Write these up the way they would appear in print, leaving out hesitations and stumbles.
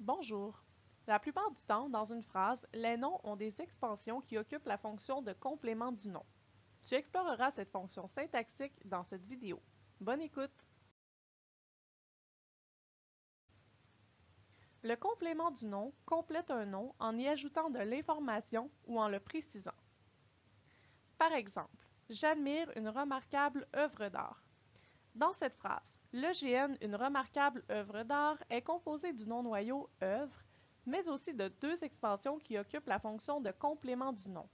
Bonjour. La plupart du temps, dans une phrase, les noms ont des expansions qui occupent la fonction de complément du nom. Tu exploreras cette fonction syntaxique dans cette vidéo. Bonne écoute! Le complément du nom complète un nom en y ajoutant de l'information ou en le précisant. Par exemple, j'admire une remarquable œuvre d'art. Dans cette phrase, l'EGN, une remarquable œuvre d'art, est composé du nom noyau œuvre, mais aussi de deux expansions qui occupent la fonction de complément du nom,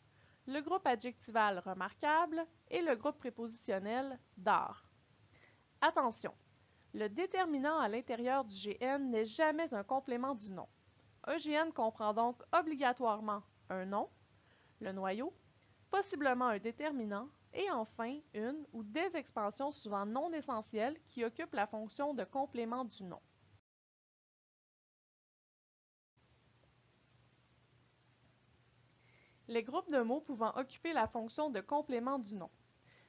le groupe adjectival remarquable et le groupe prépositionnel d'art. Attention, le déterminant à l'intérieur du GN n'est jamais un complément du nom. Un GN comprend donc obligatoirement un nom, le noyau, possiblement un déterminant, et enfin une ou des expansions souvent non essentielles qui occupent la fonction de complément du nom. Les groupes de mots pouvant occuper la fonction de complément du nom.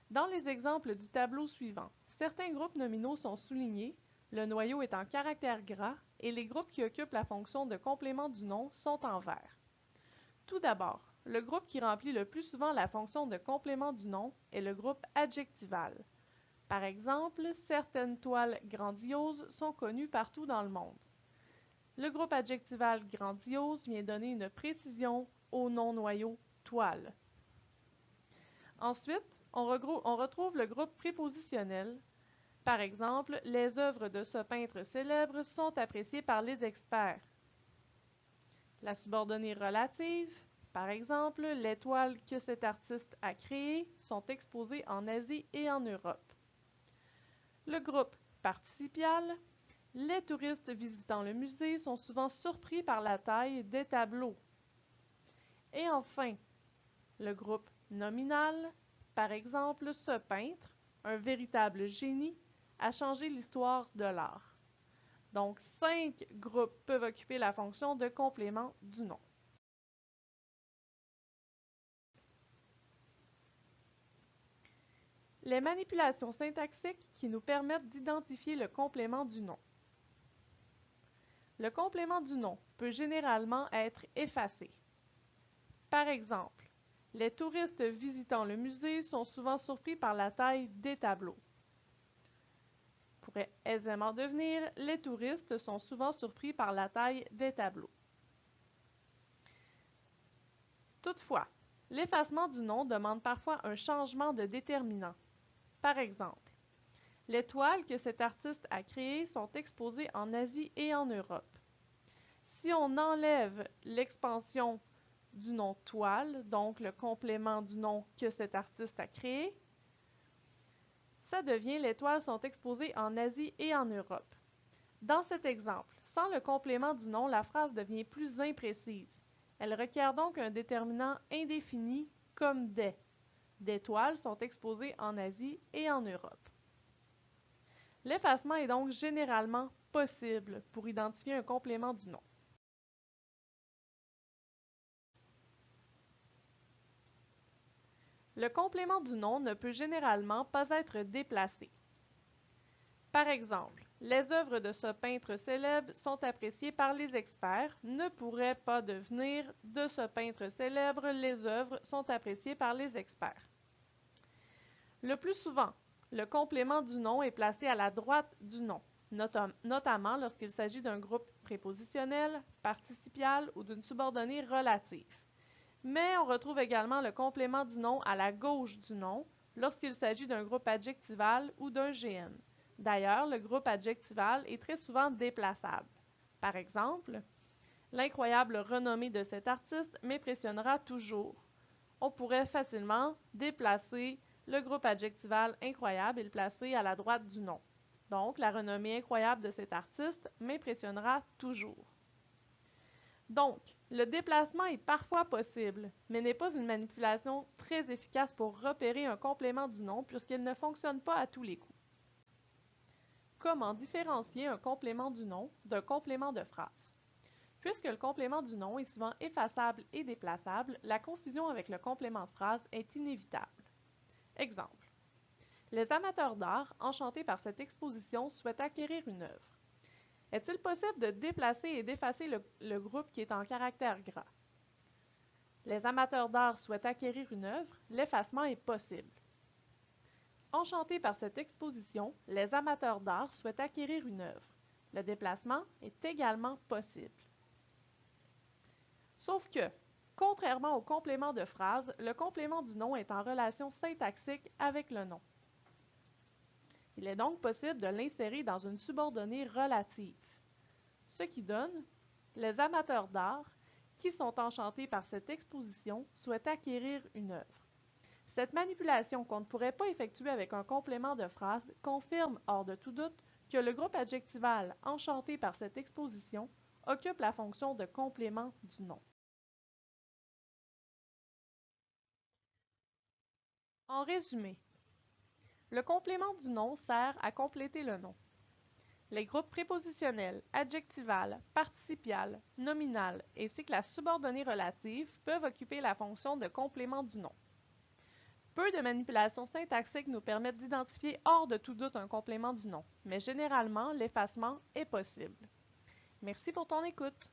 Dans les exemples du tableau suivant, certains groupes nominaux sont soulignés, le noyau est en caractère gras, et les groupes qui occupent la fonction de complément du nom sont en vert. Tout d'abord, le groupe qui remplit le plus souvent la fonction de complément du nom est le groupe adjectival. Par exemple, certaines toiles grandioses sont connues partout dans le monde. Le groupe adjectival grandiose vient donner une précision au nom noyau toile. Ensuite, on retrouve le groupe prépositionnel. Par exemple, les œuvres de ce peintre célèbre sont appréciées par les experts. La subordonnée relative, par exemple, les toiles que cet artiste a créées sont exposées en Asie et en Europe. Le groupe participial, les touristes visitant le musée sont souvent surpris par la taille des tableaux. Et enfin, le groupe nominal, par exemple, ce peintre, un véritable génie, a changé l'histoire de l'art. Donc, 5 groupes peuvent occuper la fonction de complément du nom. Les manipulations syntaxiques qui nous permettent d'identifier le complément du nom. Le complément du nom peut généralement être effacé. Par exemple, les touristes visitant le musée sont souvent surpris par la taille des tableaux. Pourrait aisément devenir « Les touristes sont souvent surpris par la taille des tableaux ». Toutefois, l'effacement du nom demande parfois un changement de déterminant. Par exemple, les toiles que cet artiste a créées sont exposées en Asie et en Europe. Si on enlève l'expansion du nom toile, donc le complément du nom que cet artiste a créé, ça devient les toiles sont exposées en Asie et en Europe. Dans cet exemple, sans le complément du nom, la phrase devient plus imprécise. Elle requiert donc un déterminant indéfini comme des. Des toiles sont exposées en Asie et en Europe. L'effacement est donc généralement possible pour identifier un complément du nom. Le complément du nom ne peut généralement pas être déplacé. Par exemple, les œuvres de ce peintre célèbre sont appréciées par les experts, ne pourraient pas devenir de ce peintre célèbre, les œuvres sont appréciées par les experts. Le plus souvent, le complément du nom est placé à la droite du nom, notamment lorsqu'il s'agit d'un groupe prépositionnel, participial ou d'une subordonnée relative. Mais on retrouve également le complément du nom à la gauche du nom lorsqu'il s'agit d'un groupe adjectival ou d'un GN. D'ailleurs, le groupe adjectival est très souvent déplaçable. Par exemple, l'incroyable renommée de cet artiste m'impressionnera toujours. On pourrait facilement déplacer le groupe adjectival incroyable et le placer à la droite du nom. Donc, la renommée incroyable de cet artiste m'impressionnera toujours. Donc, le déplacement est parfois possible, mais n'est pas une manipulation très efficace pour repérer un complément du nom puisqu'il ne fonctionne pas à tous les coups. Comment différencier un complément du nom d'un complément de phrase? Puisque le complément du nom est souvent effaçable et déplaçable, la confusion avec le complément de phrase est inévitable. Exemple. Les amateurs d'art, enchantés par cette exposition, souhaitent acquérir une œuvre. Est-il possible de déplacer et d'effacer le groupe qui est en caractère gras? Les amateurs d'art souhaitent acquérir une œuvre, l'effacement est possible. Enchantés par cette exposition, les amateurs d'art souhaitent acquérir une œuvre. Le déplacement est également possible. Sauf que, contrairement au complément de phrase, le complément du nom est en relation syntaxique avec le nom. Il est donc possible de l'insérer dans une subordonnée relative, ce qui donne « Les amateurs d'art qui sont enchantés par cette exposition souhaitent acquérir une œuvre ». Cette manipulation qu'on ne pourrait pas effectuer avec un complément de phrase confirme, hors de tout doute, que le groupe adjectival « enchanté par cette exposition » occupe la fonction de complément du nom. En résumé, le complément du nom sert à compléter le nom. Les groupes prépositionnels, adjectival, participial, nominal, ainsi que la subordonnée relative peuvent occuper la fonction de complément du nom. Peu de manipulations syntaxiques nous permettent d'identifier hors de tout doute un complément du nom, mais généralement, l'effacement est possible. Merci pour ton écoute.